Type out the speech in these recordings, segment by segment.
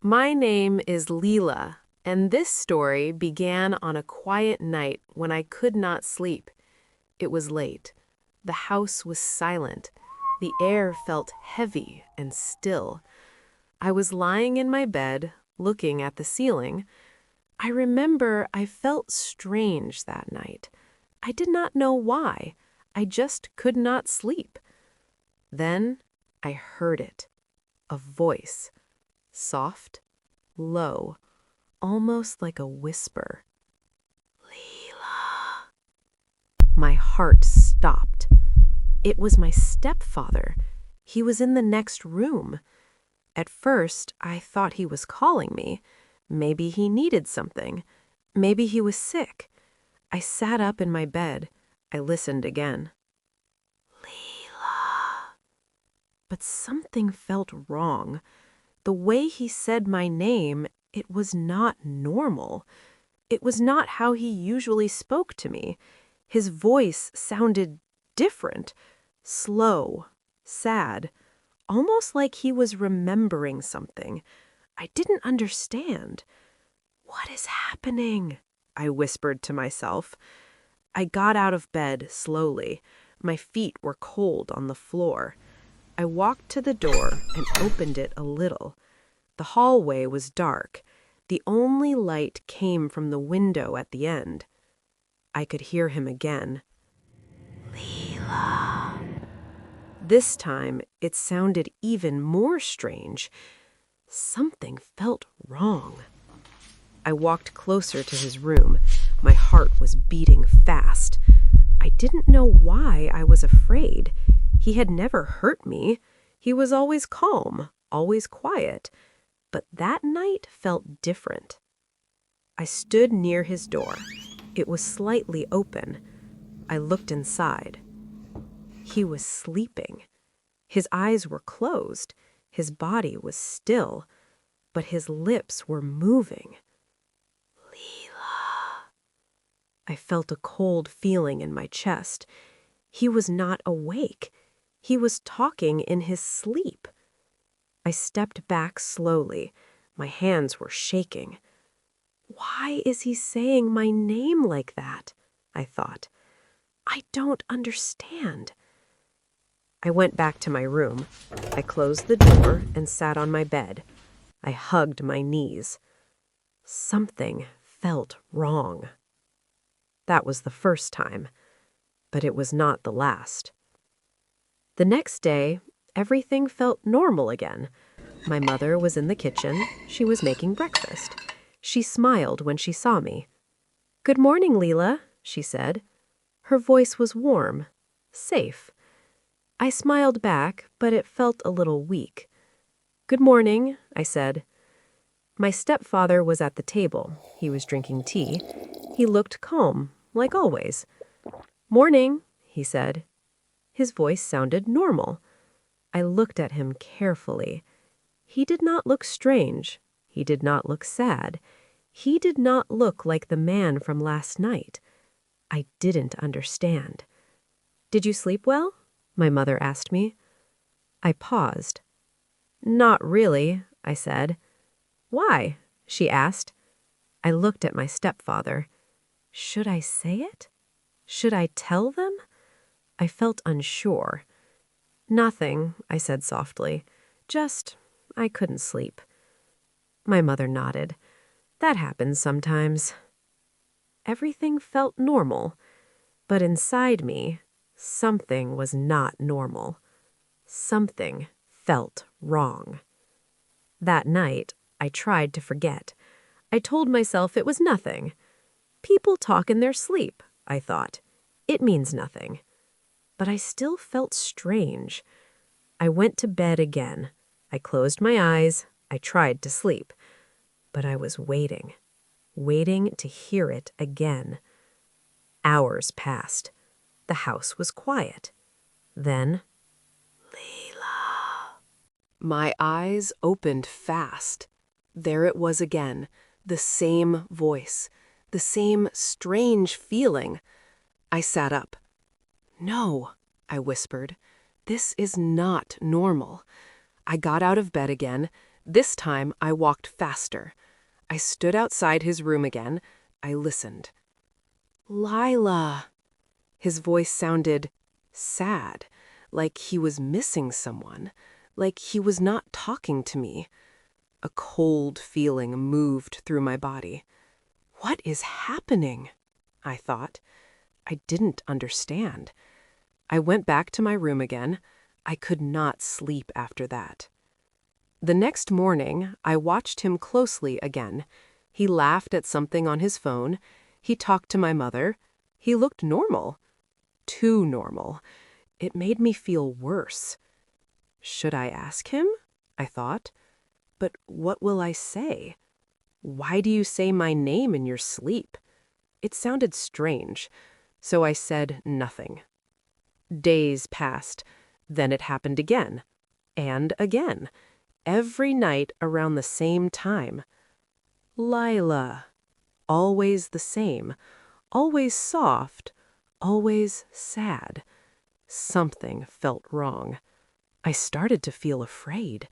My name is Lila, and this story began on a quiet night when I could not sleep. It was late. The house was silent. The air felt heavy and still. I was lying in my bed, looking at the ceiling. I remember I felt strange that night. I did not know why. I just could not sleep. Then I heard it. A voice. Soft, low, almost like a whisper. Lila. My heart stopped. It was my stepfather. He was in the next room. At first, I thought he was calling me. Maybe he needed something. Maybe he was sick. I sat up in my bed. I listened again. Lila. But something felt wrong. The way he said my name, it was not normal. It was not how he usually spoke to me. His voice sounded different, slow, sad, almost like he was remembering something. I didn't understand. What is happening? I whispered to myself. I got out of bed slowly. My feet were cold on the floor. I walked to the door and opened it a little. The hallway was dark. The only light came from the window at the end. I could hear him again. Lila. This time, it sounded even more strange. Something felt wrong. I walked closer to his room. My heart was beating fast. I didn't know why I was afraid. He had never hurt me. He was always calm, always quiet. But that night felt different. I stood near his door. It was slightly open. I looked inside. He was sleeping. His eyes were closed. His body was still. But his lips were moving. Lila. I felt a cold feeling in my chest. He was not awake. He was talking in his sleep. I stepped back slowly. My hands were shaking. Why is he saying my name like that? I thought. I don't understand. I went back to my room. I closed the door and sat on my bed. I hugged my knees. Something felt wrong. That was the first time, but it was not the last. The next day, everything felt normal again. My mother was in the kitchen. She was making breakfast. She smiled when she saw me. "Good morning, Lila," she said. Her voice was warm, safe. I smiled back, but it felt a little weak. "Good morning," I said. My stepfather was at the table. He was drinking tea. He looked calm, like always. "Morning," he said. His voice sounded normal. I looked at him carefully. He did not look strange. He did not look sad. He did not look like the man from last night. I didn't understand. "Did you sleep well?" my mother asked me. I paused. "Not really," I said. "Why?" she asked. I looked at my stepfather. Should I say it? Should I tell them? I felt unsure. "Nothing," I said softly. "Just, I couldn't sleep." My mother nodded. "That happens sometimes." Everything felt normal, but inside me, something was not normal. Something felt wrong. That night, I tried to forget. I told myself it was nothing. People talk in their sleep, I thought. It means nothing. But I still felt strange. I went to bed again. I closed my eyes. I tried to sleep. But I was waiting to hear it again. Hours passed. The house was quiet. Then, Lila. My eyes opened fast. There it was again, the same voice, the same strange feeling. I sat up. "No," I whispered. "This is not normal." I got out of bed again. This time, I walked faster. I stood outside his room again. I listened. Lila. His voice sounded sad, like he was missing someone, like he was not talking to me. A cold feeling moved through my body. What is happening? I thought. I didn't understand. I went back to my room again. I could not sleep after that. The next morning, I watched him closely again. He laughed at something on his phone. He talked to my mother. He looked normal. Too normal. It made me feel worse. Should I ask him? I thought. But what will I say? Why do you say my name in your sleep? It sounded strange, so I said nothing. Days passed. Then it happened again. And again. Every night around the same time. Lila. Always the same. Always soft. Always sad. Something felt wrong. I started to feel afraid.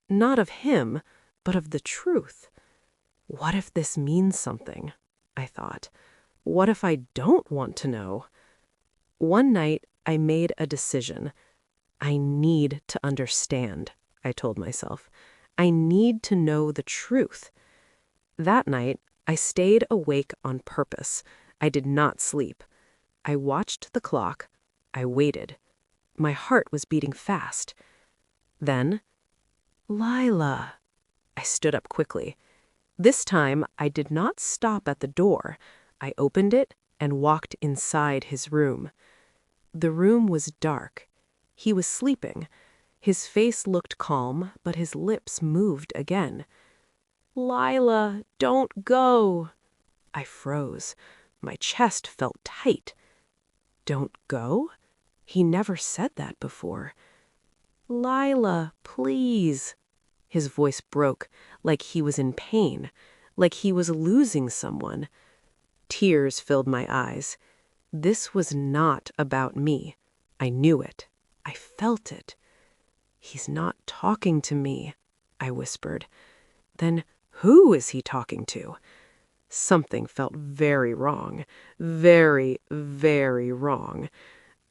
Not of him, but of the truth. What if this means something? I thought. What if I don't want to know? One night, I made a decision. I need to understand, I told myself. I need to know the truth. That night, I stayed awake on purpose. I did not sleep. I watched the clock. I waited. My heart was beating fast. Then, Lila. I stood up quickly. This time, I did not stop at the door. I opened it and walked inside his room. The room was dark. He was sleeping. His face looked calm, but his lips moved again. Lila, don't go. I froze. My chest felt tight. Don't go? He never said that before. Lila, please. His voice broke, like he was in pain, like he was losing someone. Tears filled my eyes. This was not about me. I knew it. I felt it. He's not talking to me, I whispered. Then who is he talking to? Something felt very wrong. Very, very wrong.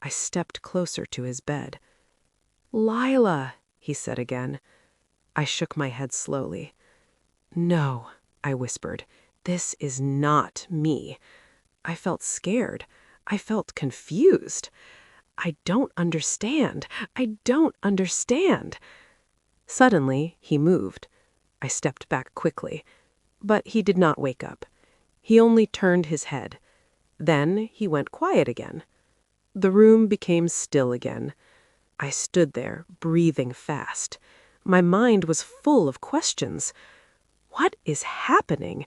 I stepped closer to his bed. Lila, he said again. I shook my head slowly. No, I whispered. This is not me. I felt scared. I felt confused. I don't understand. I don't understand. Suddenly, he moved. I stepped back quickly. But he did not wake up. He only turned his head. Then he went quiet again. The room became still again. I stood there, breathing fast. My mind was full of questions. What is happening?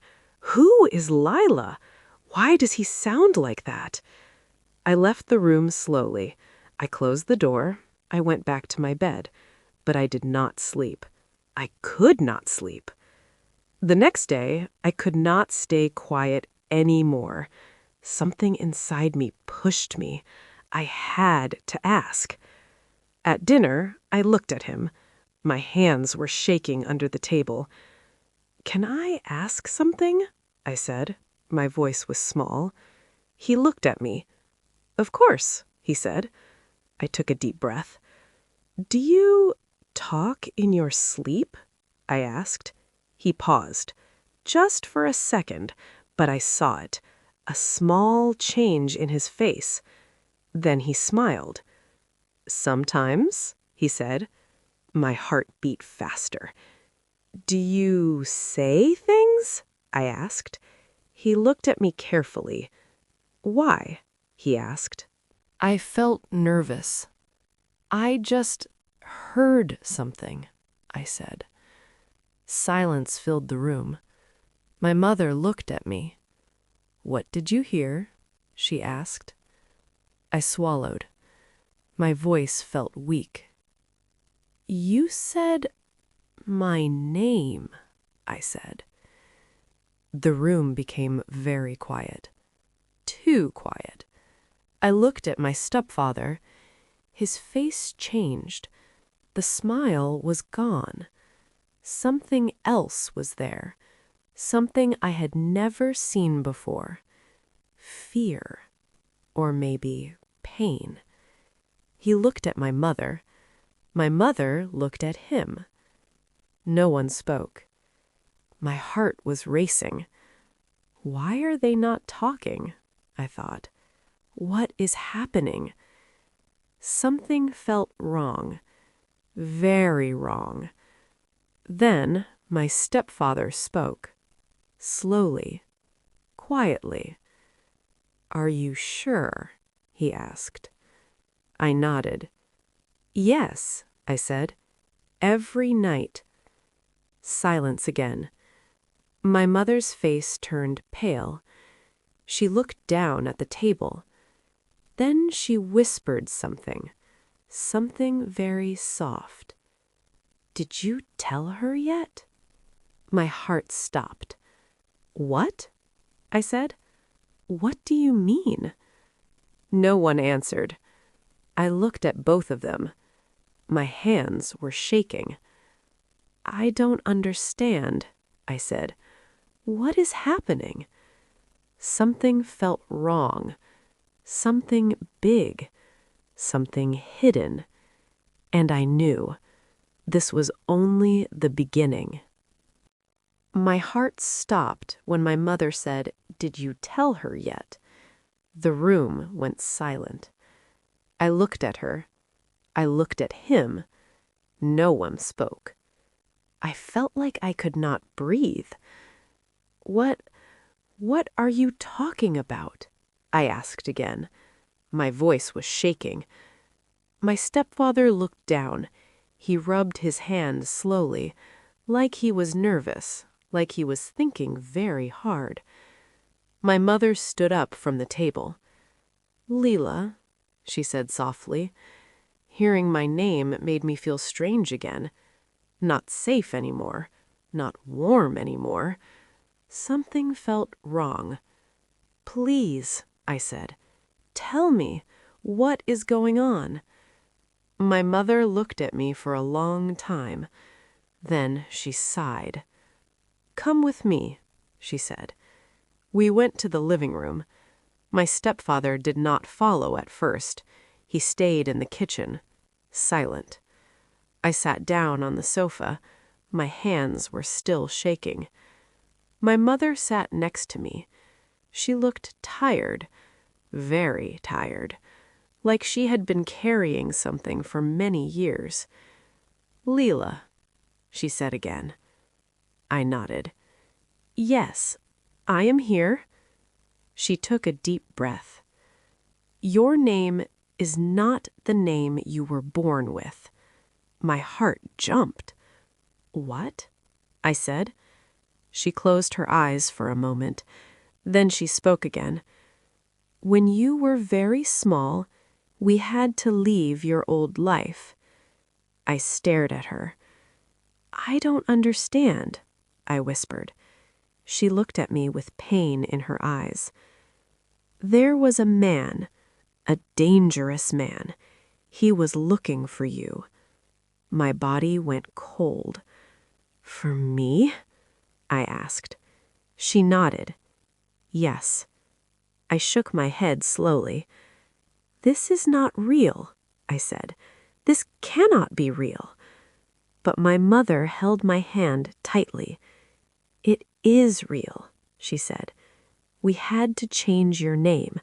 Who is Lila? Why does he sound like that? I left the room slowly. I closed the door. I went back to my bed. But I did not sleep. I could not sleep. The next day, I could not stay quiet anymore. Something inside me pushed me. I had to ask. At dinner, I looked at him. My hands were shaking under the table. Can I ask something? I said. My voice was small. He looked at me. Of course, he said. I took a deep breath. Do you talk in your sleep? I asked. He paused. Just for a second, but I saw it. A small change in his face. Then he smiled. Sometimes, he said. My heart beat faster. Do you say things? I asked. He looked at me carefully. Why? He asked. I felt nervous. I just heard something, I said. Silence filled the room. My mother looked at me. What did you hear? She asked. I swallowed. My voice felt weak. You said my name, I said. The room became very quiet. Too quiet. I looked at my stepfather. His face changed. The smile was gone. Something else was there. Something I had never seen before. Fear. Or maybe pain. He looked at my mother. My mother looked at him. No one spoke. My heart was racing. Why are they not talking? I thought. What is happening? Something felt wrong. Very wrong. Then my stepfather spoke. Slowly. Quietly. "Are you sure?" he asked. I nodded. "Yes," I said. "Every night." Silence again. My mother's face turned pale. She looked down at the table. Then she whispered something. Something very soft. "Did you tell her yet?" My heart stopped. "What?" I said. "What do you mean?" No one answered. I looked at both of them. My hands were shaking. "I don't understand," I said. "What is happening?" Something felt wrong. Something big. Something hidden. And I knew. This was only the beginning. My heart stopped when my mother said, "Did you tell her yet?" The room went silent. I looked at her. I looked at him. No one spoke. I felt like I could not breathe. What are you talking about?" I asked again. My voice was shaking. My stepfather looked down. He rubbed his hand slowly, like he was nervous, like he was thinking very hard. My mother stood up from the table. "Lila," she said softly. Hearing my name made me feel strange again. Not safe anymore. Not warm anymore. Something felt wrong. "Please," I said, "tell me, what is going on?" My mother looked at me for a long time. Then she sighed. "Come with me," she said. We went to the living room. My stepfather did not follow at first. He stayed in the kitchen, silent. I sat down on the sofa. My hands were still shaking. My mother sat next to me. She looked tired, very tired, like she had been carrying something for many years. "Lila," she said again. I nodded. "Yes, I am here." She took a deep breath. "Your name is not the name you were born with." My heart jumped. "What?" I said. She closed her eyes for a moment. Then she spoke again. "When you were very small, we had to leave your old life." I stared at her. "I don't understand," I whispered. She looked at me with pain in her eyes. "There was a man, a dangerous man. He was looking for you." My body went cold. "For me?" I asked. She nodded. "Yes." I shook my head slowly. "This is not real," I said. "This cannot be real." But my mother held my hand tightly. "It is real," she said. "We had to change your name.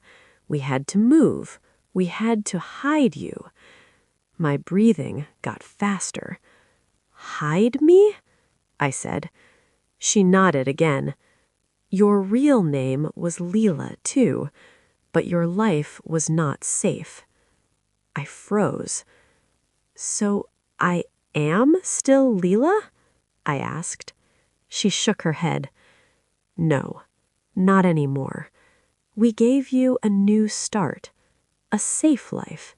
We had to move. We had to hide you." My breathing got faster. "Hide me?" I said. She nodded again. "Your real name was Lila, too, but your life was not safe." I froze. "So I am still Lila?" I asked. She shook her head. "No, not anymore. We gave you a new start, a safe life."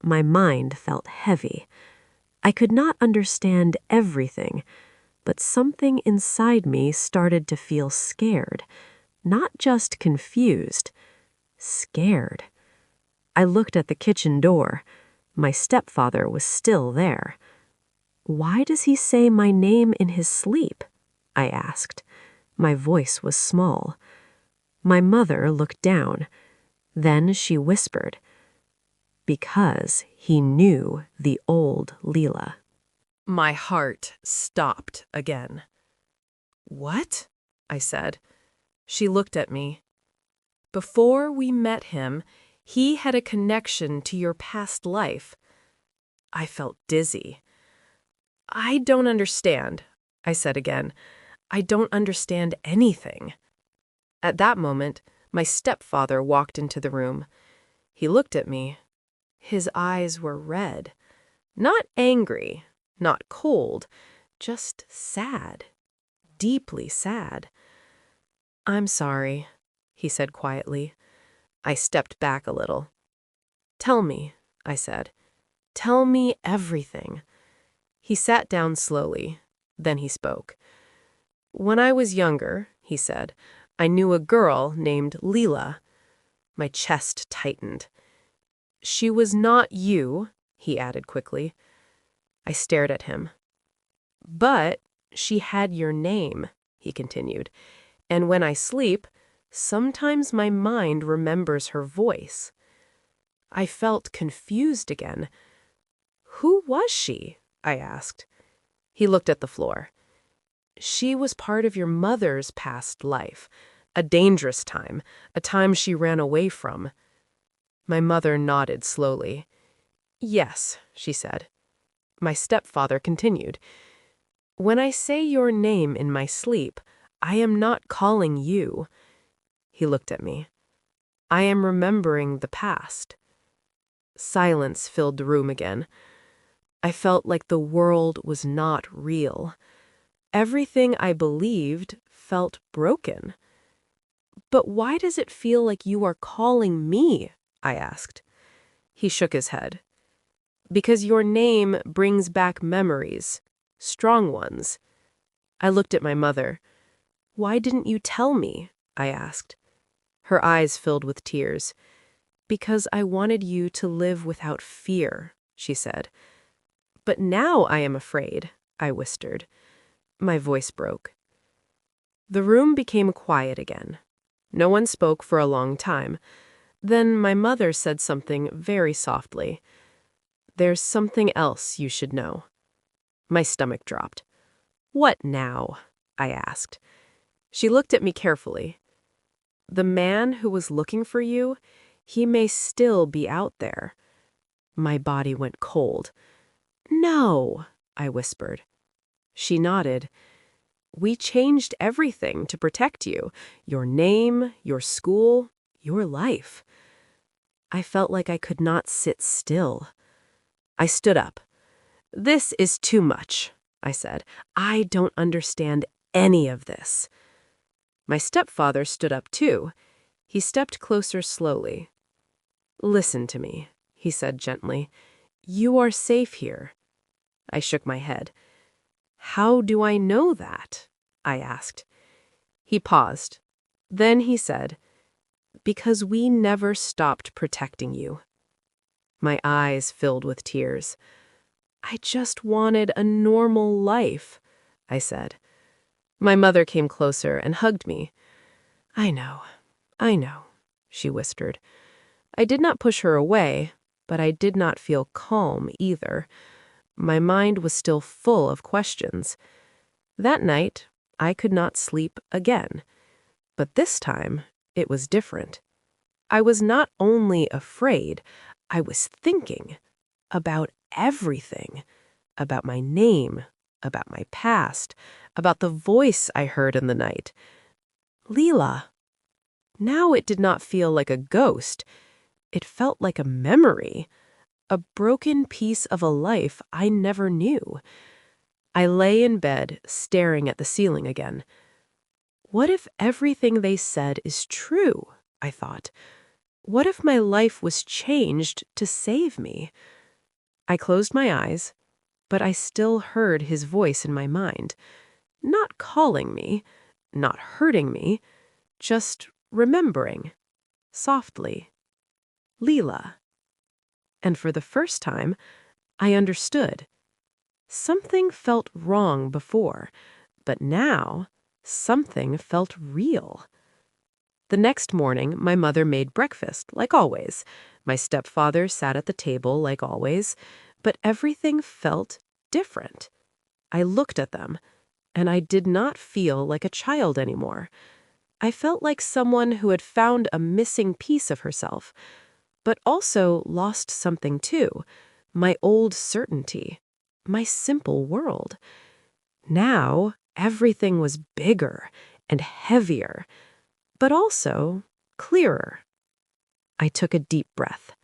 My mind felt heavy. I could not understand everything, but something inside me started to feel scared, not just confused. Scared. I looked at the kitchen door. My stepfather was still there. Why does he say my name in his sleep? I asked. My voice was small. My mother looked down. Then she whispered, because he knew the old Lila. My heart stopped again. What? I said. She looked at me. Before we met him, he had a connection to your past life. I felt dizzy. I don't understand, I said again. I don't understand anything. At that moment, my stepfather walked into the room. He looked at me. His eyes were red. Not angry, not cold, just sad. Deeply sad. I'm sorry, he said quietly. I stepped back a little. Tell me, I said. Tell me everything. He sat down slowly. Then he spoke. When I was younger, he said, I knew a girl named Lila. My chest tightened. She was not you, he added quickly. I stared at him. But she had your name, he continued, and when I sleep, sometimes my mind remembers her voice. I felt confused again. Who was she? I asked. He looked at the floor. She was part of your mother's past life, a dangerous time, a time she ran away from. My mother nodded slowly. Yes, she said. My stepfather continued. When I say your name in my sleep, I am not calling you. He looked at me. I am remembering the past. Silence filled the room again. I felt like the world was not real. Everything I believed felt broken. But why does it feel like you are calling me? I asked. He shook his head. Because your name brings back memories, strong ones. I looked at my mother. Why didn't you tell me? I asked. Her eyes filled with tears. Because I wanted you to live without fear, she said. But now I am afraid, I whispered. My voice broke. The room became quiet again. No one spoke for a long time. Then my mother said something very softly. There's something else you should know. My stomach dropped. What now? I asked. She looked at me carefully. The man who was looking for you, he may still be out there. My body went cold. No, I whispered. She nodded. We changed everything to protect you. Your name, your school, your life. I felt like I could not sit still. I stood up. This is too much, I said. I don't understand any of this. My stepfather stood up too. He stepped closer slowly. Listen to me, he said gently. You are safe here. I shook my head. How do I know that? I asked. He paused. Then he said, because we never stopped protecting you. My eyes filled with tears. I just wanted a normal life, I said. My mother came closer and hugged me. I know, she whispered. I did not push her away, but I did not feel calm either. My mind was still full of questions. That night, I could not sleep again. But this time, it was different. I was not only afraid, I was thinking about everything. About my name, about my past, about the voice I heard in the night. Lila. Now it did not feel like a ghost. It felt like a memory. A broken piece of a life I never knew. I lay in bed, staring at the ceiling again. What if everything they said is true? I thought. What if my life was changed to save me? I closed my eyes, but I still heard his voice in my mind. Not calling me, not hurting me, just remembering, softly. Lila. And for the first time, I understood. Something felt wrong before, but now something felt real. The next morning, my mother made breakfast, like always. My stepfather sat at the table, like always, but everything felt different. I looked at them, and I did not feel like a child anymore. I felt like someone who had found a missing piece of herself, but also lost something too, my old certainty, my simple world. Now, everything was bigger and heavier, but also clearer. I took a deep breath.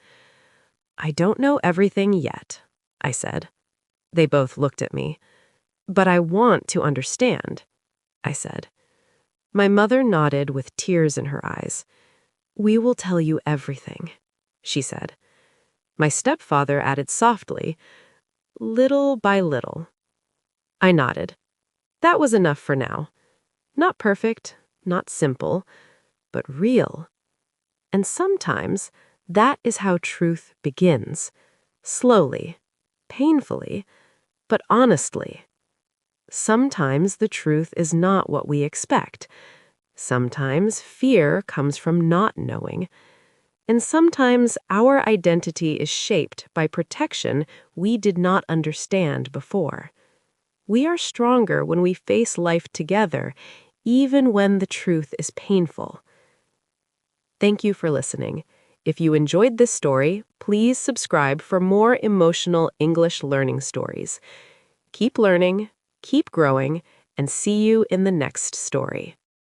"I don't know everything yet," I said. They both looked at me. "But I want to understand," I said. My mother nodded with tears in her eyes. "We will tell you everything," she said. My stepfather added softly, "Little by little." I nodded. That was enough for now. Not perfect, not simple, but real. And sometimes that is how truth begins. Slowly, painfully, but honestly. Sometimes the truth is not what we expect. Sometimes fear comes from not knowing. And sometimes our identity is shaped by protection we did not understand before. We are stronger when we face life together, even when the truth is painful. Thank you for listening. If you enjoyed this story, please subscribe for more emotional English learning stories. Keep learning, keep growing, and see you in the next story.